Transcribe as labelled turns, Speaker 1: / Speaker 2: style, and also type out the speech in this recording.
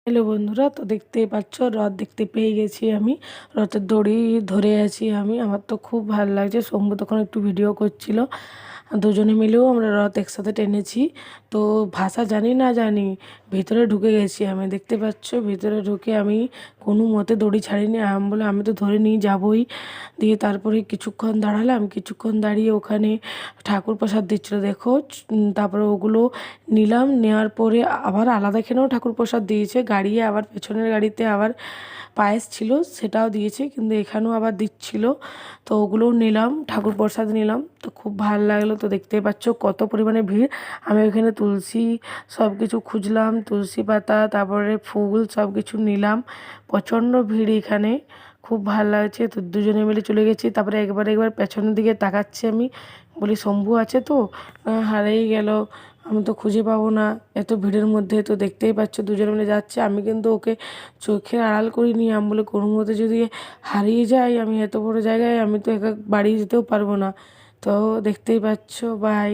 Speaker 1: Hello বন্ধুরা, তো দেখতেই পাচ্ছ রথ দেখতে পেয়ে গেছি আমি। রথের দড়ি ধরে আছি আমি। আমার তো খুব ভালো লাগছে। শম্ভু তখন একটু ভিডিও করছিল। দুজনে মিলেও আমরা রথ একসাথে টেনেছি। তো ভাষা জানি না জানি ভিতরে ঢুকে গেছি আমি। দেখতে পাচ্ছ ভিতরে ঢুকে আমি কোনো মতে দড়ি ছাড়িনি। আমি বলে আমি তো ধরে নিয়ে যাবোই। দিয়ে তারপরে কিছুক্ষণ দাঁড়ালাম। কিছুক্ষণ দাঁড়িয়ে ওখানে ঠাকুর প্রসাদ দিচ্ছিলো দেখো। তারপরে ওগুলো নিলাম। নেওয়ার পরে আবার আলাদা এখানেও ঠাকুর প্রসাদ দিয়েছে। গাড়িয়ে আবার পেছনের গাড়িতে আবার পায়েস ছিল, সেটাও দিয়েছে, কিন্তু এখানেও আবার দিচ্ছিল। তো ওগুলোও নিলাম, ঠাকুর প্রসাদ নিলাম। তো খুব ভালো লাগলো। তো দেখতেই পাচ্ছ কত পরিমাণে ভিড়। আমি ওইখানে তুলসী সব কিছু খুঁজলাম, তুলসী পাতা, তারপরে ফুল সব কিছু নিলাম। প্রচণ্ড ভিড় এখানে। খুব ভাল লাগছে। তো দুজনে মিলে চলে গেছি। তারপরে একবার পেছনের দিকে তাকাচ্ছি আমি, বলি শম্ভু আছে তো, হারিয়ে গেল, আমি তো খুঁজে পাবো না এত ভিড়ের মধ্যে। তো দেখতেই পাচ্ছ দুজনে মিলে যাচ্ছে। আমি কিন্তু ওকে চোখের আড়াল করিনি। আমি বলে কোনো মতে যদি হারিয়ে যাই আমি এত বড় জায়গায়, আমি তো একা বাড়ি যেতেও পারবো না। তো দেখতেই পাচ্ছ। বাই।